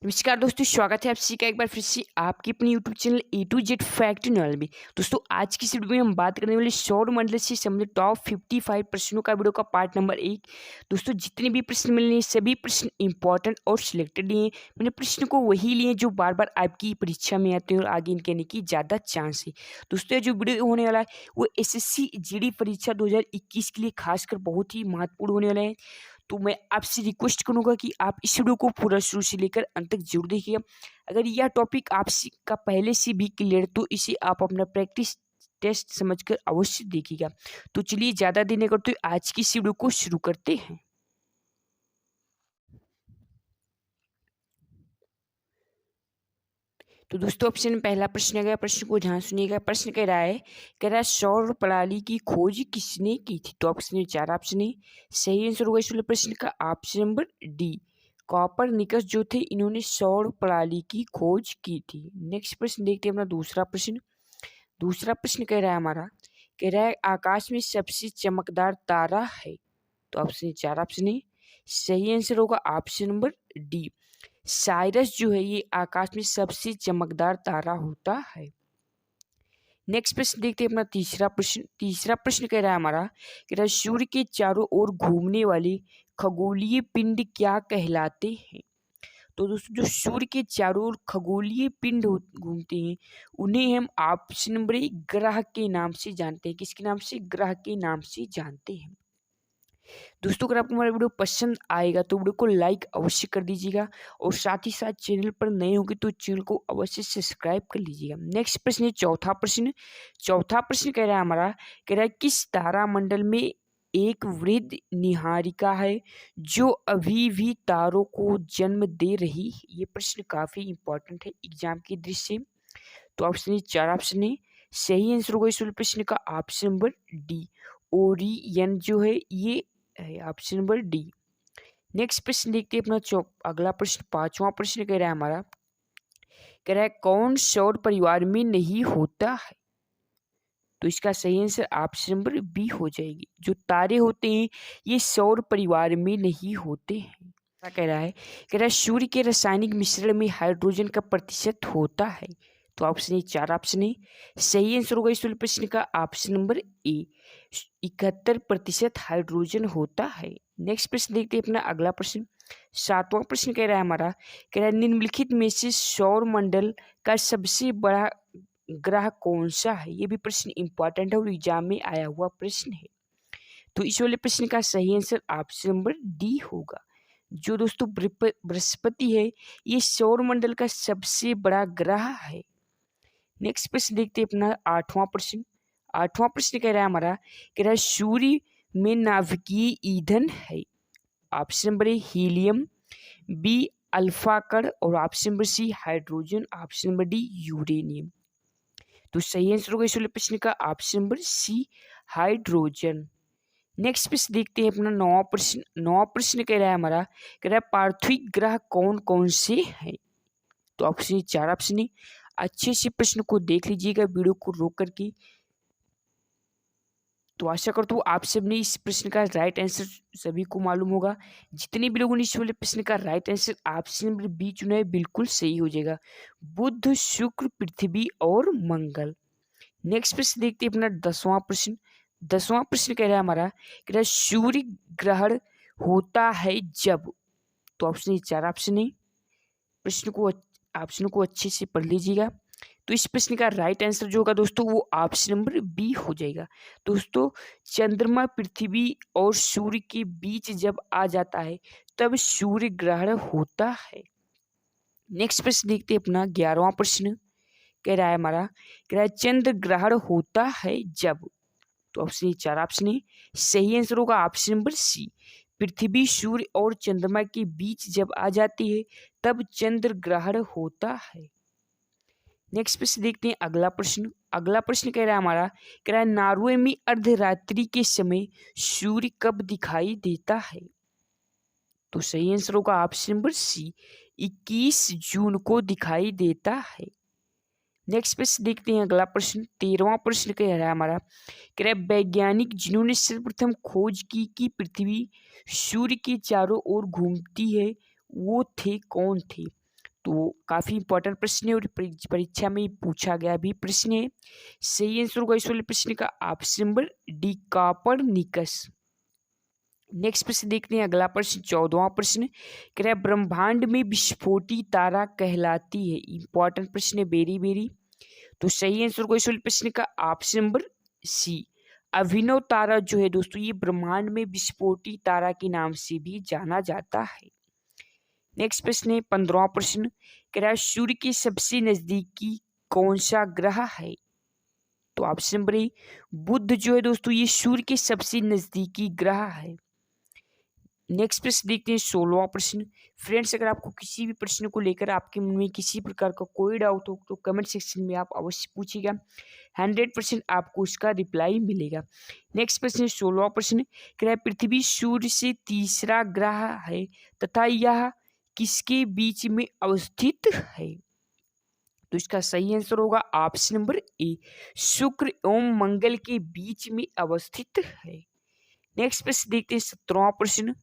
नमस्कार दोस्तों, स्वागत है आप सभी का एक बार फिर से आपके अपने YouTube channel A to Z fact knowledge में। दोस्तों, आज की इस वीडियो में हम बात करने वाले सौर मंडल से संबंधित टॉप 55 प्रश्नों का वीडियो का पार्ट नंबर 1। दोस्तों, जितने भी प्रश्न मिलने हैं सभी प्रश्न इंपॉर्टेंट और सिलेक्टेड लिए हैं। मैंने प्रश्न को वही लिए जो बार बार आपकी परीक्षा में आते हैं और आगे इनके आने की ज़्यादा चांस है। दोस्तों, जो वीडियो होने वाला है वो एसएससी जीडी परीक्षा 2021 के लिए खासकर बहुत ही महत्वपूर्ण होने वाला है। तो मैं आपसे रिक्वेस्ट करूंगा कि आप इस वीडियो को पूरा शुरू से लेकर अंत तक जरूर देखिएगा। अगर यह टॉपिक आपसे का पहले से भी क्लियर तो इसे आप अपना प्रैक्टिस टेस्ट समझकर अवश्य देखिएगा। तो चलिए ज़्यादा देर नहीं करते हुए आज की इस वीडियो को शुरू करते हैं। तो दोस्तों, ऑप्शन में पहला प्रश्न आ गया। प्रश्न को ध्यान सुनिएगा। प्रश्न कह रहा है सौर प्रणाली की खोज किसने की थी? तो ऑप्शन में 4 ऑप्शन है। सही आंसर होगा इस वाले प्रश्न का ऑप्शन नंबर डी। कॉपरनिकस जो थे इन्होंने सौर प्रणाली की खोज की थी। नेक्स्ट प्रश्न देखते हैं अपना दूसरा प्रश्न। दूसरा प्रश्न कह रहा है हमारा, कह रहा है आकाश में सबसे चमकदार तारा है। तो ऑप्शन 4 ऑप्शन है। सही आंसर होगा ऑप्शन नंबर डी। साइरस जो है ये आकाश में सबसे चमकदार तारा होता है। नेक्स्ट प्रश्न देखते हैं अपना तीसरा प्रश्न। तीसरा प्रश्न कह रहा है हमारा, कह रहा है सूर्य के चारों ओर घूमने वाले खगोलीय पिंड क्या कहलाते हैं? तो दोस्तों, जो सूर्य के चारों ओर खगोलीय पिंड घूमते हैं उन्हें हम ऑप्शन नंबर ग्रह के नाम से जानते हैं। किसके नाम से? ग्रह के नाम से जानते हैं। दोस्तों, अगर आपको हमारा वीडियो पसंद आएगा तो वीडियो को लाइक अवश्य कर दीजिएगा और साथ ही साथ चैनल पर नए होंगे तो चैनल को अवश्य सब्सक्राइब कर लीजिएगा। नेक्स्ट प्रश्न है चौथा प्रश्न। चौथा प्रश्न कह रहा है हमारा, कह रहा है किस तारामंडल में एक वृद्ध निहारिका है जो अभी भी तारों को जन्म दे रही है? ये प्रश्न काफी इंपॉर्टेंट है एग्जाम की दृष्टि से। तो ऑप्शन 4 ऑप्शन है। सही आंसर होगा इस वाले प्रश्न का ऑप्शन नंबर डी। ओरियन जो है ये है ऑप्शन नंबर डी। नेक्स्ट प्रश्न देखते हैं अपना अगला प्रश्न पांचवा प्रश्न कह रहा है हमारा, कह रहा है कौन सौर परिवार में नहीं होता है? तो इसका सही आंसर ऑप्शन नंबर बी हो जाएगी। जो तारे होते हैं ये सौर परिवार में नहीं होते हैं। क्या कह रहा है सूर्य के रासायनिक मिश्रण में हाइड्रोजन का प्रतिशत होता है। तो ऑप्शन ए 4 ऑप्शन है। सही आंसर होगा इस वाले प्रश्न का ऑप्शन नंबर ए। 71% हाइड्रोजन होता है। नेक्स्ट प्रश्न देखते हैं अपना अगला प्रश्न। सातवां प्रश्न कह रहा है हमारा, कह रहा है निम्नलिखित में से सौर मंडल का सबसे बड़ा ग्रह कौन सा है? ये भी प्रश्न इंपॉर्टेंट है और एग्जाम में आया हुआ प्रश्न है। तो इस वाले प्रश्न का सही आंसर ऑप्शन नंबर डी होगा। जो दोस्तों बृहस्पति है ये सौर मंडल का सबसे बड़ा ग्रह है। नेक्स्ट प्रश्न देखते हैं अपना आठवां प्रश्न। आठवां प्रश्न कह रहा है हमारा, कह रहा है सूर्य में नाभिकीय ईंधन है। Option number A helium, B alpha कण और option number C hydrogen, option number D uranium. तो सही आंसर होगा इस वाले प्रश्न का option number C hydrogen. Next प्रश्न देखते हैं अपना नौवां प्रश्न। नौवां प्रश्न कह रहा है हमारा, कह रहा है पार्थिव ग्रह कौन कौन से हैं? तो ऑप्शन 4 ऑप्शन है। अच्छे से प्रश्न को देख लीजिएगा वीडियो को रोक करके। तो आशा करता हूँ आप सबने इस प्रश्न का राइट आंसर सभी को मालूम होगा। जितने भी लोगों ने इस वाले प्रश्न का right answer option number B चुना है बिल्कुल सही हो जाएगा। बुध, शुक्र, पृथ्वी और मंगल। नेक्स्ट प्रश्न देखते हैं अपना 10वां प्रश्न। 10वां प्रश्न कह रहा है हमारा, कह रहा है सूर्य ग्रहण होता है जब। तो ऑप्शन 4 ऑप्शन है। प्रश्न को ऑप्शन को अच्छे से पढ़ लीजिएगा। तो इस प्रश्न का राइट आंसर जो होगा दोस्तों वो ऑप्शन नंबर बी हो जाएगा। दोस्तों, चंद्रमा पृथ्वी और सूर्य के बीच जब आ जाता है तब सूर्य ग्रहण होता है। नेक्स्ट प्रश्न देखते हैं अपना 11वां प्रश्न। कह रहा है हमारा, कह रहा है चंद्र ग्रहण होता है जब। तो ऑप्शन 4 ऑप्शन है। सही आंसर होगा ऑप्शन नंबर सी। पृथ्वी, सूर्य और चंद्रमा के बीच जब आ जाती है तब चंद्र ग्रहण होता है। नेक्स्ट प्रश्न देखते हैं अगला प्रश्न। अगला प्रश्न कह रहा है हमारा, कह रहा है नॉर्वे में अर्धरात्रि के समय सूर्य कब दिखाई देता है? तो सही आंसर होगा ऑप्शन नंबर सी। 21 जून को दिखाई देता है। नेक्स्ट प्रश्न देखते हैं अगला प्रश्न। 13वां प्रश्न कह रहा है हमारा, कह रहा है वैज्ञानिक जिन्होंने सर्वप्रथम खोज की कि पृथ्वी सूर्य के चारों ओर घूमती है वो थे कौन थे? तो काफ़ी इंपॉर्टेंट प्रश्न है और परीक्षा में पूछा गया भी प्रश्न है। सही आंसर होगा इस वाले प्रश्न का option number D, Copernicus. Next प्रश्न देखते हैं, अगला प्रश्न 14वां प्रश्न कह रहा है ब्रह्मांड में विस्फोटी तारा कहलाती है। इंपॉर्टेंट प्रश्न है, वेरी। तो सही आंसर होगा इस वाले प्रश्न का ऑप्शन नंबर सी, अभिनव तारा जो है दोस्तों ये ब्रह्मांड में विस्फोटी तारा के नाम से भी जाना जाता है। नेक्स्ट प्रश्न है 15वां प्रश्न कह रहा है सूर्य के सबसे नजदीकी कौन सा ग्रह है। तो ऑप्शन नंबर ए, बुध जो है दोस्तों ये सूर्य के सबसे नजदीकी ग्रह है। नेक्स्ट प्रश्न देखते हैं 16वां प्रश्न। फ्रेंड्स, अगर आपको किसी भी प्रश्न को लेकर आपके मन में किसी प्रकार का कोई डाउट हो तो कमेंट सेक्शन में आप अवश्य पूछिएगा, 100% आपको उसका रिप्लाई मिलेगा। नेक्स्ट प्रश्न 16वां प्रश्न कह रहा है पृथ्वी सूर्य से तीसरा ग्रह है तथा यह किसके बीच में अवस्थित है। तो इसका सही आंसर होगा ऑप्शन नंबर ए, शुक्र एवं मंगल के बीच में अवस्थित है। नेक्स्ट प्रश्न देखते हैं 17वां प्रश्न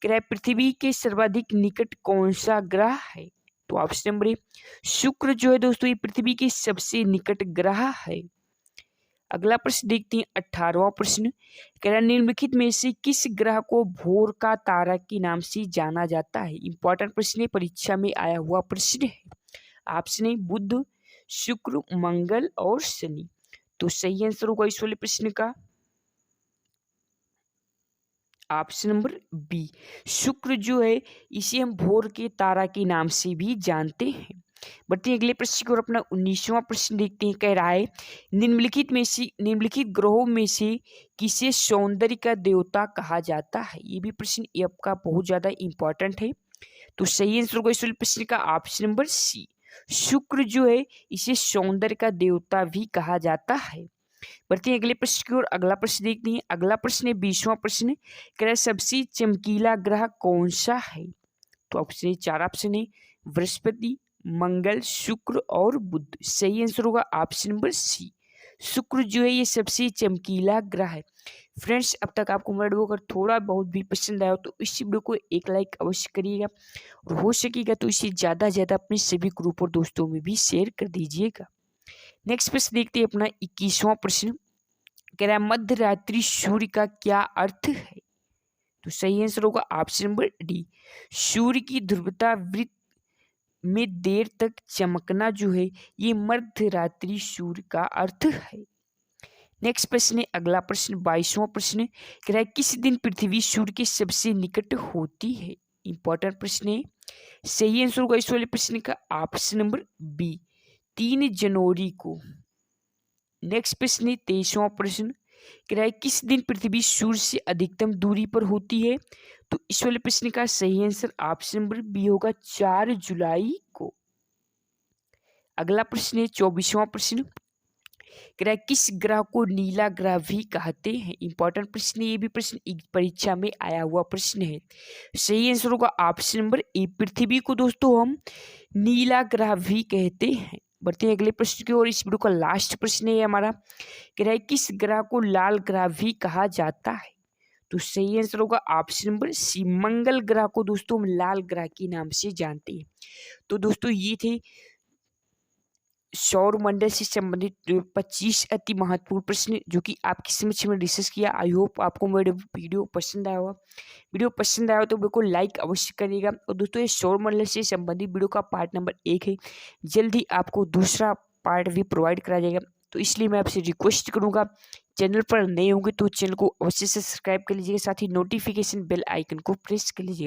कह रहा है पृथ्वी के सर्वाधिक निकट कौन सा ग्रह है। तो ऑप्शन नंबर ए, शुक्र जो है दोस्तों ये पृथ्वी के सबसे निकट ग्रह है। अगला प्रश्न देखते हैं 18वां प्रश्न कह रहा है निम्नलिखित में से किस ग्रह को भोर का तारा के नाम से जाना जाता है। इंपॉर्टेंट प्रश्न है, परीक्षा में आया हुआ प्रश्न है। ऑप्शन है बुध, शुक्र, मंगल और शनि। तो सही आंसर होगा इस वाले प्रश्न का ऑप्शन नंबर बी, शुक्र जो है इसे हम भोर के तारा के नाम से भी जानते हैं। बढ़ते हैं अगले प्रश्न की ओर, अपना 19वां प्रश्न देखते हैं। कह रहा है निम्नलिखित ग्रहों में से किसे सौंदर्य का देवता कहा जाता है। ये भी प्रश्न ये आपका बहुत ज्यादा इंपॉर्टेंट है। तो सही आंसर होगा इस वाले प्रश्न का ऑप्शन नंबर सी, शुक्र जो है इसे सौंदर्य का देवता भी कहा जाता है। बढ़ते हैं अगले प्रश्न की ओर, अगला प्रश्न देखते हैं। अगला प्रश्न है 20वां प्रश्न कह रहा है सबसे चमकीला ग्रह कौन सा है। तो ऑप्शन है 4 ऑप्शन है, बृहस्पति, मंगल, शुक्र और बुध। सही आंसर होगा ऑप्शन नंबर सी, शुक्र जो है ये सबसे चमकीला ग्रह है। फ्रेंड्स, अब तक आपको मेरा वीडियो अगर थोड़ा बहुत भी पसंद आया तो इस वीडियो को एक लाइक अवश्य करिएगा और हो सकेगा तो इसे ज़्यादा से ज़्यादा अपने सभी ग्रुप और दोस्तों में भी शेयर कर दीजिएगा। नेक्स्ट प्रश्न देखते हैं, अपना 21वां प्रश्न कह रहा है मध्य रात्रि सूर्य का क्या अर्थ है। तो सही आंसर होगा ऑप्शन नंबर डी, सूर्य की ध्रुवता वृत्त में देर तक चमकना जो है ये मध्य रात्रि सूर्य का अर्थ है। नेक्स्ट प्रश्न है अगला प्रश्न 22वां प्रश्न कह रहा है किस दिन पृथ्वी सूर्य के सबसे निकट होती है। इंपॉर्टेंट प्रश्न है, सही आंसर होगा इस वाले प्रश्न का ऑप्शन नंबर बी, 3 जनवरी को। नेक्स्ट प्रश्न है 23वां प्रश्न कह रहा है किस दिन पृथ्वी सूर्य से अधिकतम दूरी पर होती है। तो इस वाले प्रश्न का सही आंसर ऑप्शन नंबर बी होगा 4 जुलाई को। अगला प्रश्न है 24वां प्रश्न कह रहा है किस ग्रह को नीला ग्रह भी कहते हैं। इंपॉर्टेंट प्रश्न, ये भी प्रश्न परीक्षा में आया हुआ प्रश्न है। सही आंसर होगा ऑप्शन नंबर ए, पृथ्वी को दोस्तों हम नीला ग्रह भी कहते हैं। बढ़ते हैं अगले प्रश्न की ओर, इस वीडियो का लास्ट प्रश्न है हमारा, कह रहा है किस ग्रह को लाल ग्रह भी कहा जाता है। तो सही आंसर होगा ऑप्शन नंबर सी, मंगल ग्रह को दोस्तों हम लाल ग्रह के नाम से जानते हैं। तो दोस्तों ये थे सौर मंडल से संबंधित 25 अति महत्वपूर्ण प्रश्न जो कि आपके समक्ष में डिस्कस किया। आई होप आपको मेरा वीडियो पसंद आया होगा। वीडियो पसंद आया हो तो वीडियो को लाइक अवश्य करिएगा। और दोस्तों ये सौर मंडल से संबंधित वीडियो का पार्ट नंबर 1 है, जल्द ही आपको दूसरा पार्ट भी प्रोवाइड कराया जाएगा। तो इसलिए मैं आपसे रिक्वेस्ट करूँगा, चैनल पर नए होंगे तो चैनल को अवश्य से सब्सक्राइब कर लीजिएगा, साथ ही नोटिफिकेशन बेल आइकन को प्रेस कर लीजिएगा।